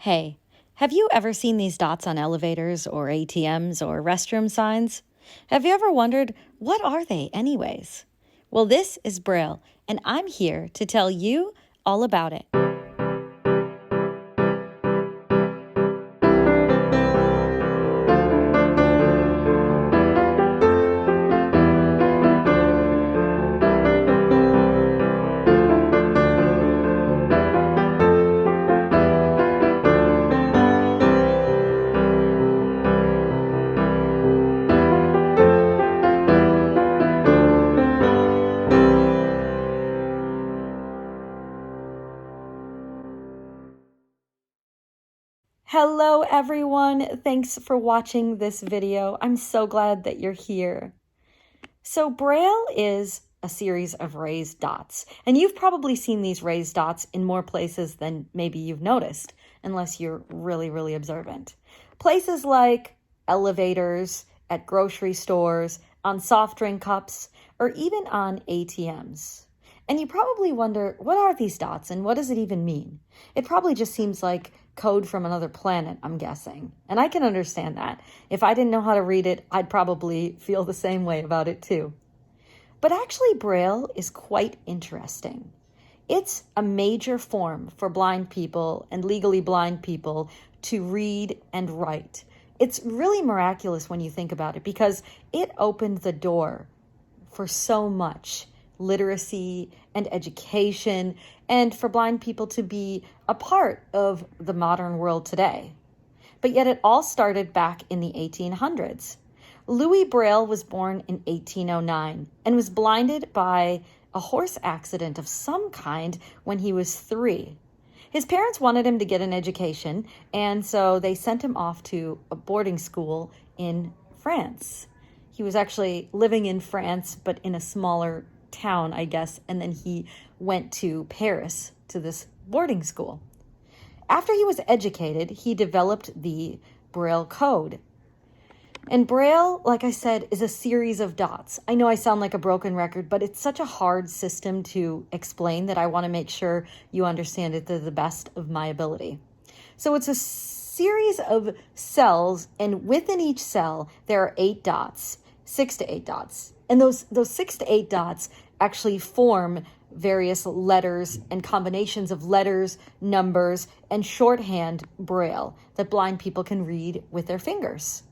Hey, have you ever seen these dots on elevators or ATMs or restroom signs? Have you ever wondered, what are they anyways? Well, this is Braille, and I'm here to tell you all about it. Hello, everyone. Thanks for watching this video. I'm so glad that you're here. So Braille is a series of raised dots, and you've probably seen these raised dots in more places than maybe you've noticed, unless you're really, really observant. Places like elevators, at grocery stores, on soft drink cups, or even on ATMs. And you probably wonder, what are these dots and what does it even mean? It probably just seems like code from another planet, I'm guessing. And I can understand that. If I didn't know how to read it, I'd probably feel the same way about it too. But actually, Braille is quite interesting. It's a major form for blind people and legally blind people to read and write. It's really miraculous when you think about it because it opened the door for so much literacy and education, and for blind people to be a part of the modern world today. But yet it all started back in the 1800s. Louis Braille was born in 1809 and was blinded by a horse accident of some kind when he was 3. His parents wanted him to get an education, and so they sent him off to a boarding school in France. He was actually living in France, but in a smaller town, I guess, and then he went to Paris to this boarding school. After he was educated, he developed the Braille code. And Braille, like I said, is a series of dots. I know I sound like a broken record, but it's such a hard system to explain that I want to make sure you understand it to the best of my ability. So it's a series of cells, and within each cell, there are 8 dots, 6 to 8 dots. And those 6 to 8 dots actually form various letters and combinations of letters, numbers, and shorthand Braille that blind people can read with their fingers.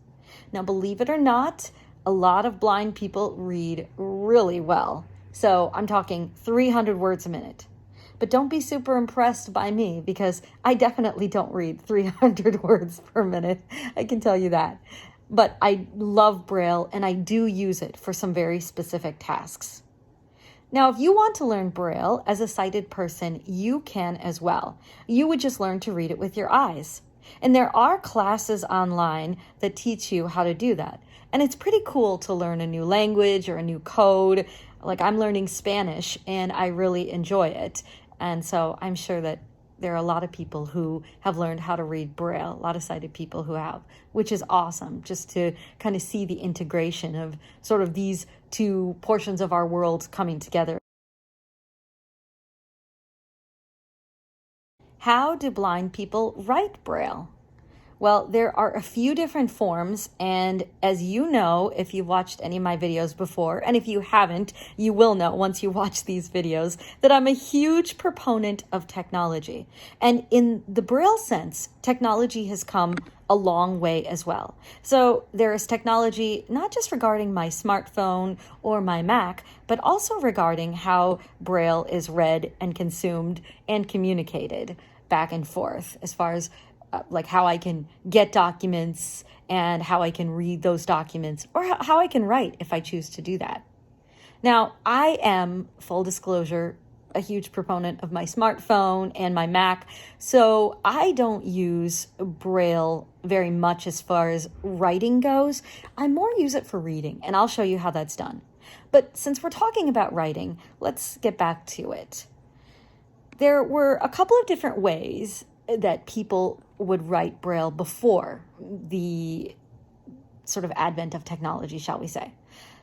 Now, believe it or not, a lot of blind people read really well. So I'm talking 300 words a minute. But don't be super impressed by me because I definitely don't read 300 words per minute. I can tell you that. But I love Braille and I do use it for some very specific tasks. Now, if you want to learn Braille as a sighted person, you can as well. You would just learn to read it with your eyes. And there are classes online that teach you how to do that. And it's pretty cool to learn a new language or a new code. Like I'm learning Spanish and I really enjoy it. And so I'm sure that there are a lot of people who have learned how to read Braille, a lot of sighted people who have, which is awesome just to kind of see the integration of sort of these two portions of our world coming together. How do blind people write Braille? Well, there are a few different forms, and as you know, if you've watched any of my videos before, and if you haven't, you will know once you watch these videos, that I'm a huge proponent of technology. And in the Braille sense, technology has come a long way as well. So there is technology not just regarding my smartphone or my Mac, but also regarding how Braille is read and consumed and communicated back and forth as far as like how I can get documents and how I can read those documents or how I can write if I choose to do that. Now, I am, full disclosure, a huge proponent of my smartphone and my Mac, so I don't use Braille very much as far as writing goes. I more use it for reading, and I'll show you how that's done. But since we're talking about writing, let's get back to it. There were a couple of different ways that people would write Braille before the sort of advent of technology, shall we say.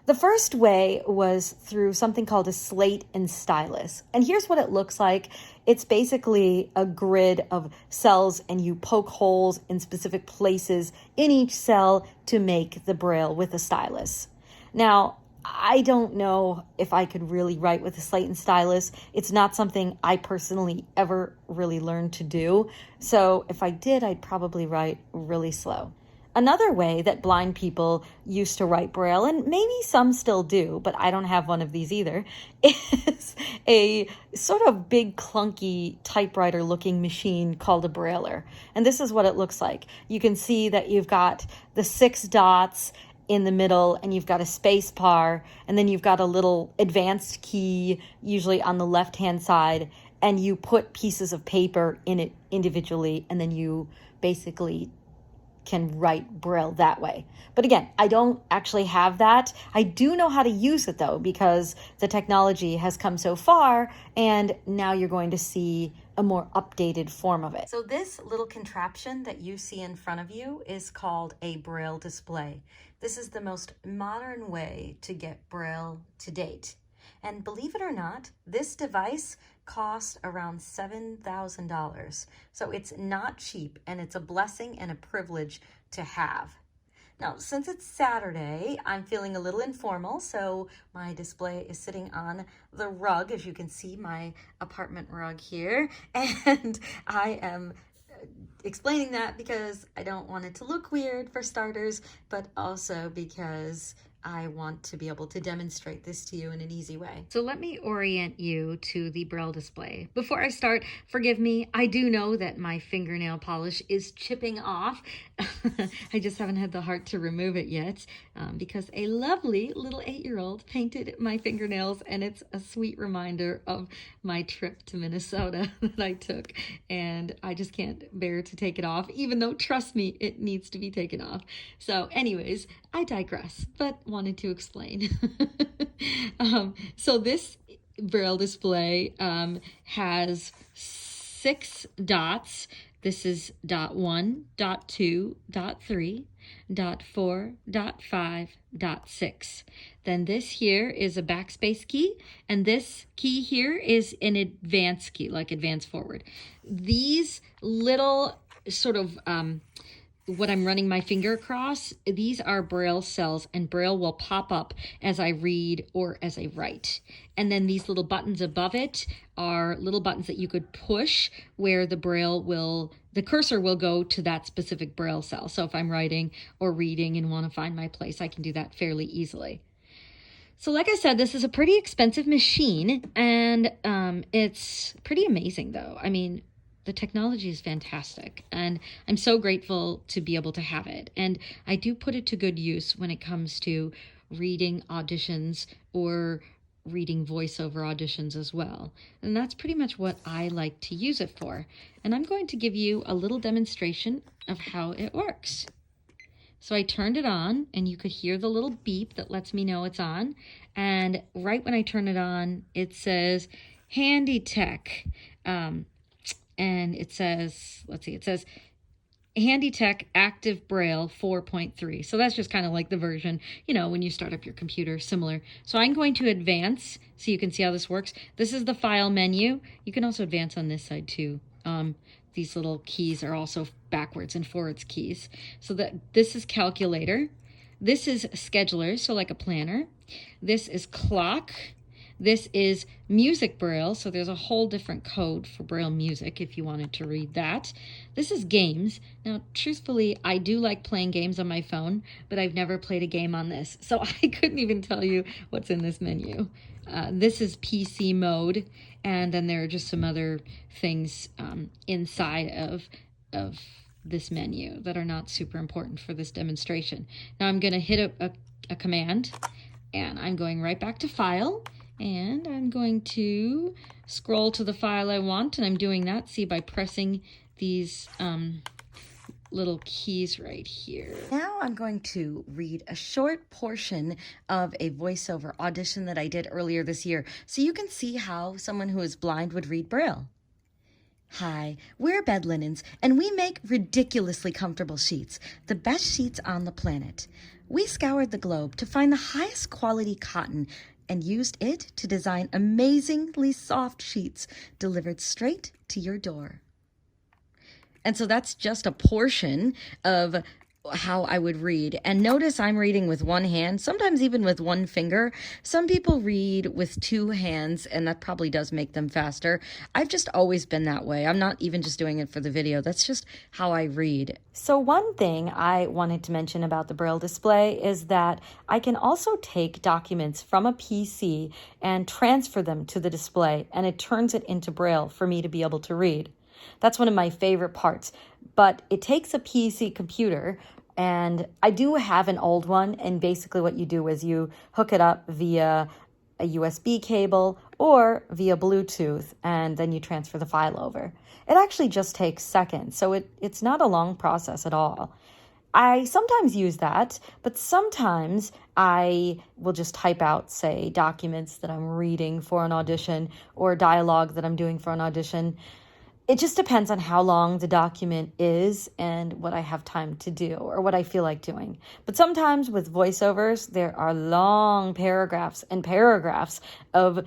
The first way was through something called a slate and stylus. And here's what it looks like. It's basically a grid of cells, and you poke holes in specific places in each cell to make the Braille with a stylus. Now, I don't know if I could really write with a slate and stylus. It's not something I personally ever really learned to do. So if I did, I'd probably write really slow. Another way that blind people used to write Braille, and maybe some still do, but I don't have one of these either, is a sort of big clunky typewriter looking machine called a Brailler. And this is what it looks like. You can see that you've got the 6 dots in the middle, and you've got a space bar, and then you've got a little advanced key, usually on the left-hand side, and you put pieces of paper in it individually, and then you basically can write Braille that way. But again, I don't actually have that. I do know how to use it though, because the technology has come so far, and now you're going to see a more updated form of it. So this little contraption that you see in front of you is called a Braille display. This is the most modern way to get Braille to date. And believe it or not, this device cost around $7,000. So it's not cheap, and it's a blessing and a privilege to have. Now, since it's Saturday, I'm feeling a little informal, so my display is sitting on the rug, as you can see, my apartment rug here, and I am explaining that because I don't want it to look weird, for starters, but also because I want to be able to demonstrate this to you in an easy way. So let me orient you to the Braille display. Before I start, forgive me, I do know that my fingernail polish is chipping off. I just haven't had the heart to remove it yet because a lovely little 8-year-old painted my fingernails, and it's a sweet reminder of my trip to Minnesota that I took, and I just can't bear to take it off, even though, trust me, it needs to be taken off. So anyways, I digress, but wanted to explain. So this Braille display has 6 dots. This is dot 1, dot 2, dot 3, dot 4, dot 5, dot 6. Then this here is a backspace key, and this key here is an advance key, like advance forward. These little sort of what I'm running my finger across, these are Braille cells, and Braille will pop up as I read or as I write. And then these little buttons above it are little buttons that you could push where the cursor will go to that specific Braille cell. So if I'm writing or reading and want to find my place, I can do that fairly easily. So like I said, this is a pretty expensive machine, and it's pretty amazing though. I mean, the technology is fantastic, and I'm so grateful to be able to have it. And I do put it to good use when it comes to reading auditions or reading voiceover auditions as well. And that's pretty much what I like to use it for. And I'm going to give you a little demonstration of how it works. So I turned it on, and you could hear the little beep that lets me know it's on. And right when I turn it on, it says Handy Tech. And it says, it says Handy Tech Active Braille 4.3. So that's just kind of like the version, when you start up your computer, similar. So I'm going to advance so you can see how this works. This is the file menu. You can also advance on this side too. These little keys are also backwards and forwards keys. So that this is calculator. This is scheduler, so like a planner. This is clock. This is music Braille, so there's a whole different code for Braille music if you wanted to read that. This is games. Now, truthfully, I do like playing games on my phone, but I've never played a game on this, so I couldn't even tell you what's in this menu. This is PC mode, and then there are just some other things inside of this menu that are not super important for this demonstration. Now I'm going to hit a command, and I'm going right back to File, and I'm going to scroll to the file I want, and I'm doing that, see, by pressing these little keys right here. Now I'm going to read a short portion of a voiceover audition that I did earlier this year, so you can see how someone who is blind would read Braille. Hi, we're Bed Linens, and we make ridiculously comfortable sheets, the best sheets on the planet. We scoured the globe to find the highest quality cotton and used it to design amazingly soft sheets delivered straight to your door. And so that's just a portion of how I would read. And notice I'm reading with one hand, sometimes even with one finger. Some people read with two hands, and that probably does make them faster. I've just always been that way. I'm not even just doing it for the video. That's just how I read. So one thing I wanted to mention about the Braille display is that I can also take documents from a PC and transfer them to the display, and it turns it into Braille for me to be able to read. That's one of my favorite parts, but it takes a PC computer, and I do have an old one, and basically what you do is you hook it up via a USB cable or via Bluetooth, and then you transfer the file over. It actually just takes seconds, so it's not a long process at all. I sometimes use that, but sometimes I will just type out, say, documents that I'm reading for an audition or dialogue that I'm doing for an audition. It just depends on how long the document is and what I have time to do or what I feel like doing. But sometimes with voiceovers, there are long paragraphs and paragraphs of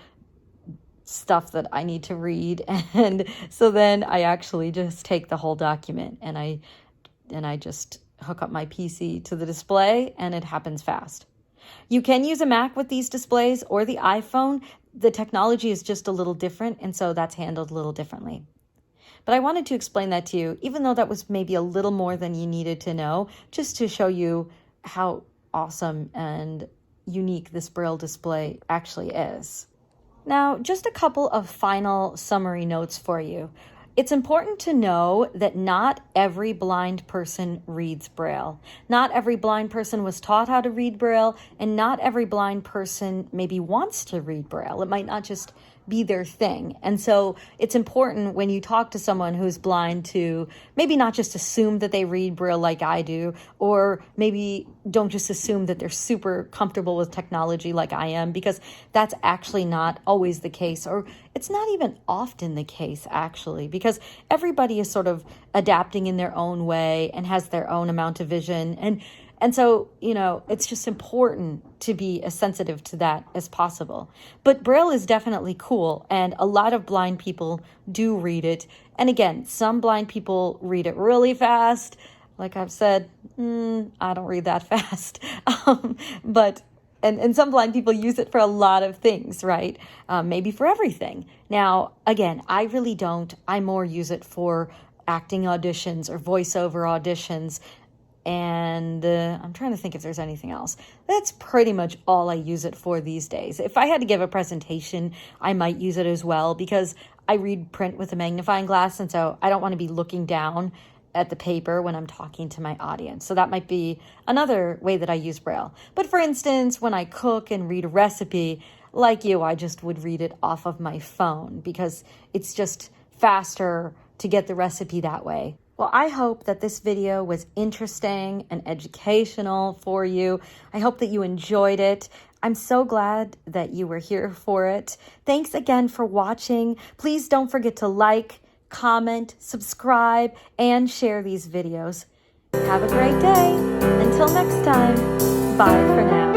stuff that I need to read. And so then I actually just take the whole document and I just hook up my PC to the display, and it happens fast. You can use a Mac with these displays or the iPhone. The technology is just a little different, and so that's handled a little differently. But I wanted to explain that to you, even though that was maybe a little more than you needed to know, just to show you how awesome and unique this Braille display actually is. Now, just a couple of final summary notes for you. It's important to know that not every blind person reads Braille. Not every blind person was taught how to read Braille, and not every blind person maybe wants to read Braille. It might not just be their thing. And so it's important when you talk to someone who's blind to maybe not just assume that they read Braille like I do, or maybe don't just assume that they're super comfortable with technology like I am, because that's actually not always the case, or it's not even often the case actually, because everybody is sort of adapting in their own way and has their own amount of vision. And so, it's just important to be as sensitive to that as possible. But Braille is definitely cool, and a lot of blind people do read it. And again, some blind people read it really fast. Like I've said, I don't read that fast. And some blind people use it for a lot of things, right? Maybe for everything. Now, again, I really don't. I more use it for acting auditions or voiceover auditions. And I'm trying to think if there's anything else. That's pretty much all I use it for these days. If I had to give a presentation, I might use it as well, because I read print with a magnifying glass, and so I don't want to be looking down at the paper when I'm talking to my audience. So that might be another way that I use Braille. But for instance, when I cook and read a recipe, like you, I just would read it off of my phone, because it's just faster to get the recipe that way. Well, I hope that this video was interesting and educational for you. I hope that you enjoyed it. I'm so glad that you were here for it. Thanks again for watching. Please don't forget to like, comment, subscribe, and share these videos. Have a great day. Until next time, bye for now.